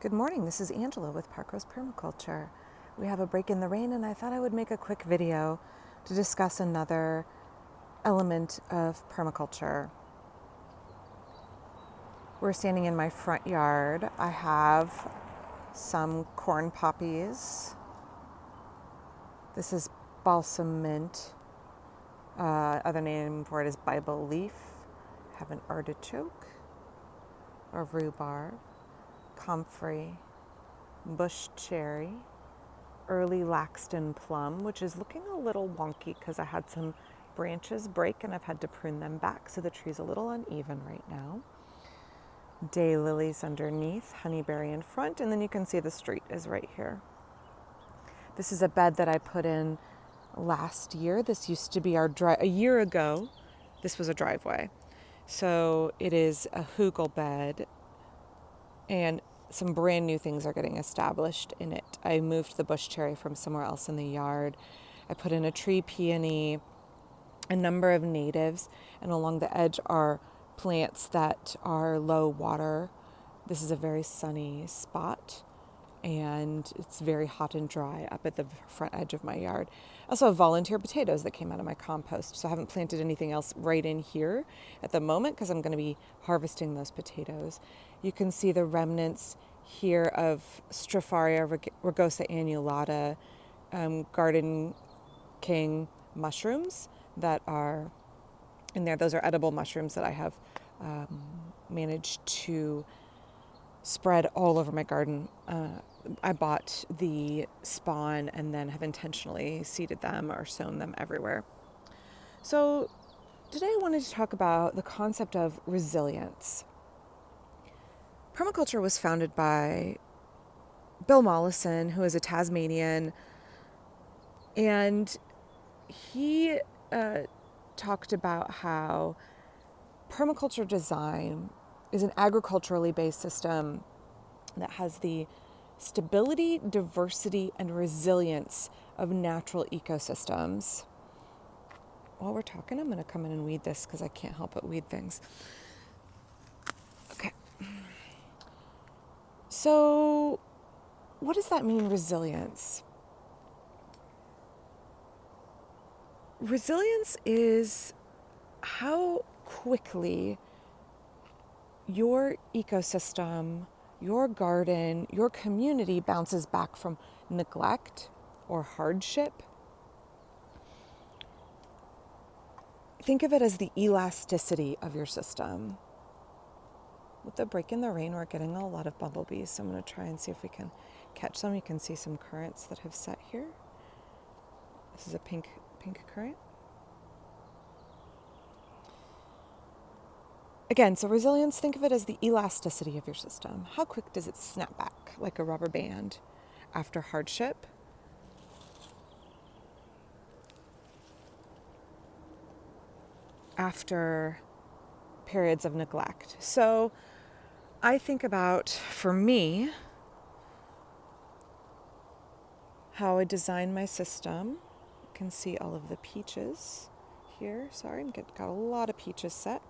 Good morning, this is Angela with Parkrose Permaculture. We have a break in the rain and I thought I would make a quick video to discuss another element of permaculture. We're standing in my front yard. I have some corn poppies. This is balsam mint. Other name for it is Bible leaf. I have an artichoke or rhubarb, comfrey, bush cherry, early Laxton plum, which is looking a little wonky because I had some branches break and I've had to prune them back, so the tree's a little uneven right now. Daylilies underneath, honeyberry in front, and then you can see the street is right here. This is a bed that I put in last year. This used to be a year ago, this was a driveway. So it is a hugel bed, and some brand new things are getting established in it. I moved the bush cherry from somewhere else in the yard. I put in a tree peony, a number of natives, and along the edge are plants that are low water. This is a very sunny spot, and it's very hot and dry up at the front edge of my yard. I also have volunteer potatoes that came out of my compost, so I haven't planted anything else right in here at the moment because I'm going to be harvesting those potatoes. You can see the remnants here of Stropharia rugosa annulata, garden king mushrooms that are in there. Those are edible mushrooms that I have managed to spread all over my garden. I bought the spawn and then have intentionally seeded them or sown them everywhere. So today I wanted to talk about the concept of resilience. Permaculture was founded by Bill Mollison, who is a Tasmanian, and he talked about how permaculture design is an agriculturally based system that has the stability, diversity, and resilience of natural ecosystems. While we're talking, I'm going to come in and weed this because I can't help but weed things. Okay. So, what does that mean, resilience? Resilience is how quickly your ecosystem, your garden, your community bounces back from neglect or hardship. Think of it as the elasticity of your system. With the break in the rain, we're getting a lot of bumblebees, so I'm going to try and see if we can catch some. You can see some currants that have set here. This is a pink currant. Again, so resilience, think of it as the elasticity of your system. How quick does it snap back like a rubber band after hardship? After periods of neglect. So I think about, for me, how I design my system. You can see all of the peaches here. Sorry, I've got a lot of peaches set.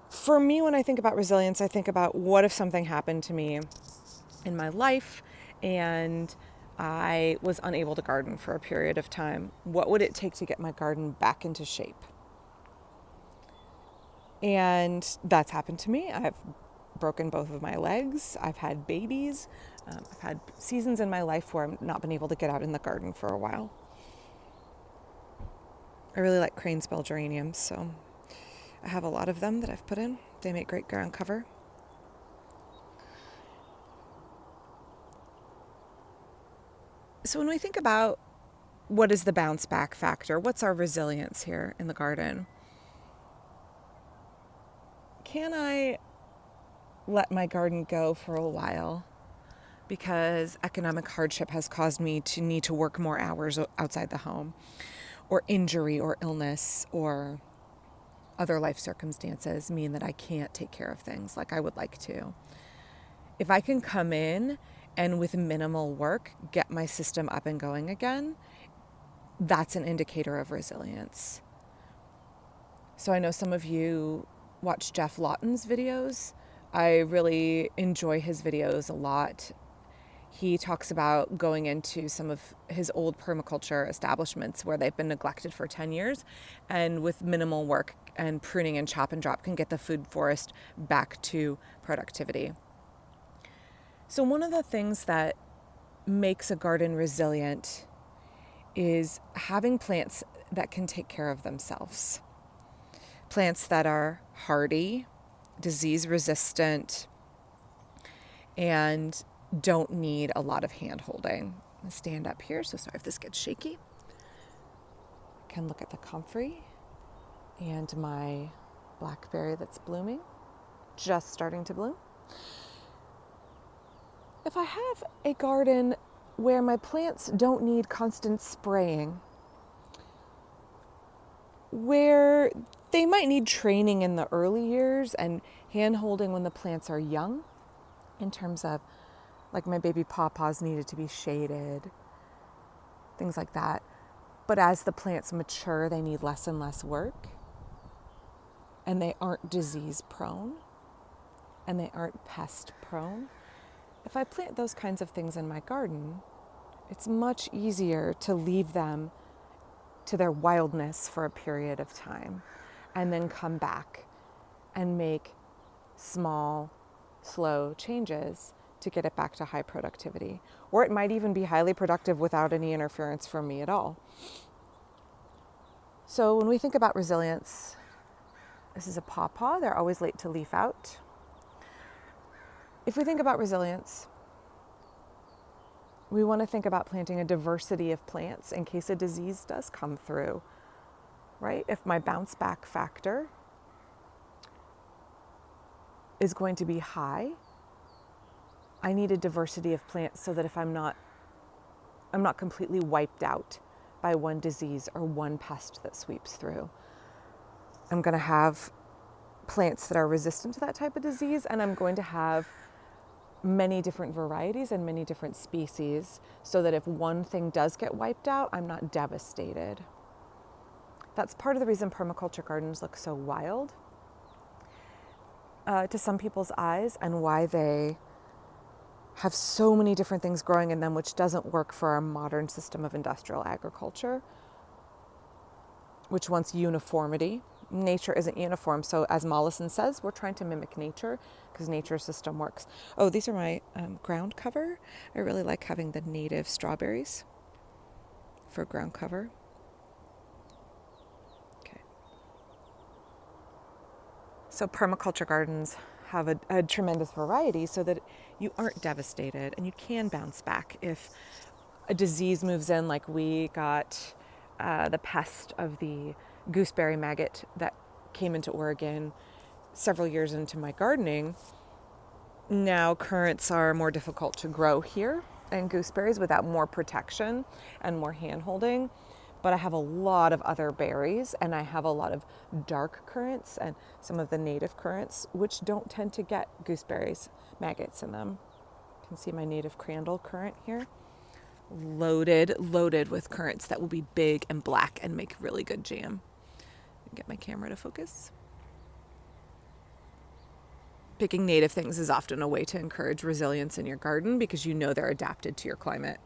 For me, when I think about resilience, I think about what if something happened to me in my life and I was unable to garden for a period of time. What would it take to get my garden back into shape? And that's happened to me. I've broken both of my legs. I've had babies. I've had seasons in my life where I've not been able to get out in the garden for a while. I really like cranesbill geraniums, so I have a lot of them that I've put in. They make great ground cover. So when we think about what is the bounce back factor, what's our resilience here in the garden? Can I let my garden go for a while because economic hardship has caused me to need to work more hours outside the home, or injury or illness or other life circumstances mean that I can't take care of things like I would like to? If I can come in and with minimal work get my system up and going again, that's an indicator of resilience. So I know some of you watch Jeff Lawton's videos. I really enjoy his videos a lot. He talks about going into some of his old permaculture establishments where they've been neglected for 10 years, and with minimal work and pruning and chop and drop can get the food forest back to productivity. So one of the things that makes a garden resilient is having plants that can take care of themselves. Plants that are hardy, disease resistant, and don't need a lot of hand holding. I'm gonna stand up here, so sorry if this gets shaky. I can look at the comfrey and my blackberry that's blooming, just starting to bloom. If I have a garden where my plants don't need constant spraying, where they might need training in the early years and hand holding when the plants are young, in terms of like my baby pawpaws needed to be shaded, things like that. But as the plants mature, they need less and less work, and they aren't disease prone, and they aren't pest prone. If I plant those kinds of things in my garden, it's much easier to leave them to their wildness for a period of time and then come back and make small, slow changes to get it back to high productivity. Or it might even be highly productive without any interference from me at all. So when we think about resilience, this is a pawpaw. They're always late to leaf out. If we think about resilience, we want to think about planting a diversity of plants in case a disease does come through, right? If my bounce back factor is going to be high, I need a diversity of plants so that if I'm not completely wiped out by one disease or one pest that sweeps through. I'm going to have plants that are resistant to that type of disease, and I'm going to have many different varieties and many different species so that if one thing does get wiped out, I'm not devastated. That's part of the reason permaculture gardens look so wild to some people's eyes, and why they have so many different things growing in them, which doesn't work for our modern system of industrial agriculture, which wants uniformity. Nature isn't uniform. So as Mollison says, we're trying to mimic nature because nature's system works. Oh, these are my ground cover. I really like having the native strawberries for ground cover. Okay. So permaculture gardens have a tremendous variety so that you aren't devastated and you can bounce back if a disease moves in, like we got the pest of the gooseberry maggot that came into Oregon several years into my gardening. Now currants are more difficult to grow here, and gooseberries without more protection and more hand holding. But I have a lot of other berries, and I have a lot of dark currants and some of the native currants, which don't tend to get gooseberries, maggots in them. You can see my native crandall currant here. Loaded with currants that will be big and black and make really good jam. Get my camera to focus. Picking native things is often a way to encourage resilience in your garden because you know they're adapted to your climate.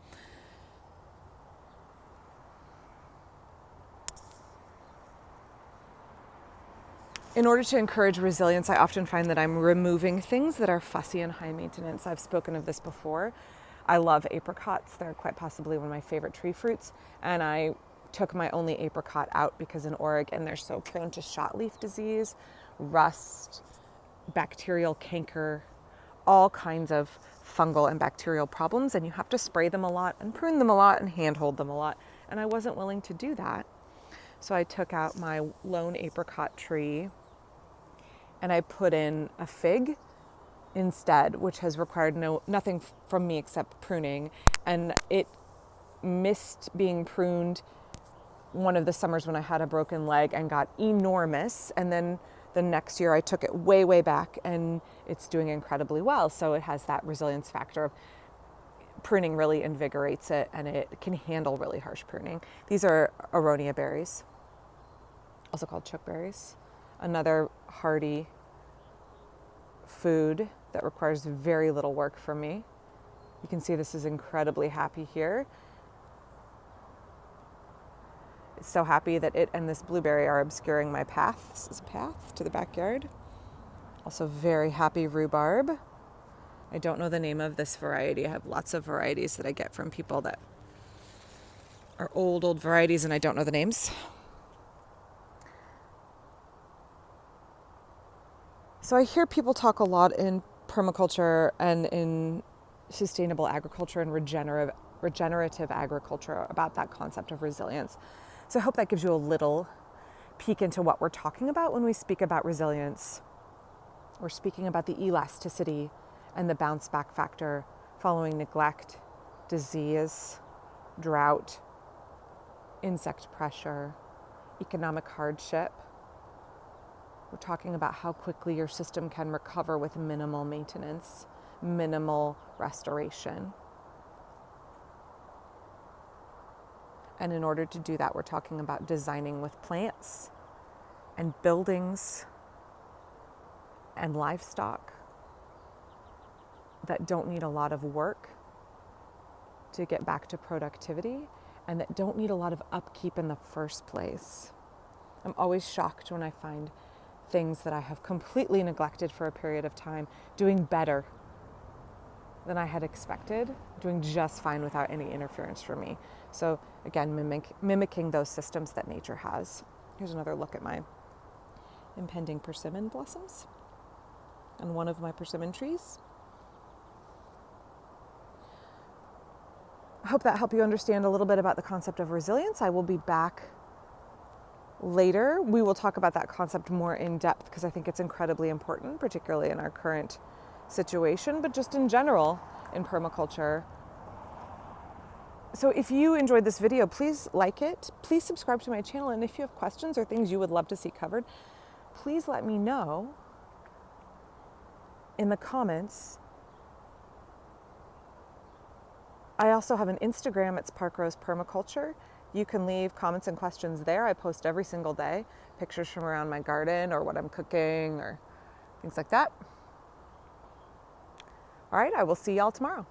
In order to encourage resilience, I often find that I'm removing things that are fussy and high maintenance. I've spoken of this before. I love apricots. They're quite possibly one of my favorite tree fruits. And I took my only apricot out because in Oregon they're so prone to shot leaf disease, rust, bacterial canker, all kinds of fungal and bacterial problems, and you have to spray them a lot and prune them a lot and hand hold them a lot. And I wasn't willing to do that. So I took out my lone apricot tree and I put in a fig instead, which has required nothing from me except pruning. And it missed being pruned one of the summers when I had a broken leg and got enormous. And then the next year I took it way, way back and it's doing incredibly well. So it has that resilience factor of pruning really invigorates it, and it can handle really harsh pruning. These are aronia berries, also called chokeberries. another hardy food that requires very little work from me. You can see this is incredibly happy here. It's so happy that it and this blueberry are obscuring my path. This is a path to the backyard. Also very happy rhubarb. I don't know the name of this variety. I have lots of varieties that I get from people that are old varieties, and I don't know the names. So I hear people talk a lot in permaculture and in sustainable agriculture and regenerative agriculture about that concept of resilience. So I hope that gives you a little peek into what we're talking about when we speak about resilience. We're speaking about the elasticity and the bounce back factor following neglect, disease, drought, insect pressure, economic hardship. We're talking about how quickly your system can recover with minimal maintenance, minimal restoration. And in order to do that, we're talking about designing with plants and buildings and livestock that don't need a lot of work to get back to productivity and that don't need a lot of upkeep in the first place. I'm always shocked when I find things that I have completely neglected for a period of time doing better than I had expected, doing just fine without any interference from me. So again, mimicking those systems that nature has. Here's another look at my impending persimmon blossoms on one of my persimmon trees. I hope that helped you understand a little bit about the concept of resilience. I will be back later. We will talk about that concept more in depth because I think it's incredibly important, particularly in our current situation, but just in general in permaculture. So if you enjoyed this video, please like it. Please subscribe to my channel. And if you have questions or things you would love to see covered, please let me know in the comments. I also have an Instagram. It's Parkrose Permaculture. You can leave comments and questions there. I post every single day, pictures from around my garden or what I'm cooking or things like that. All right, I will see y'all tomorrow.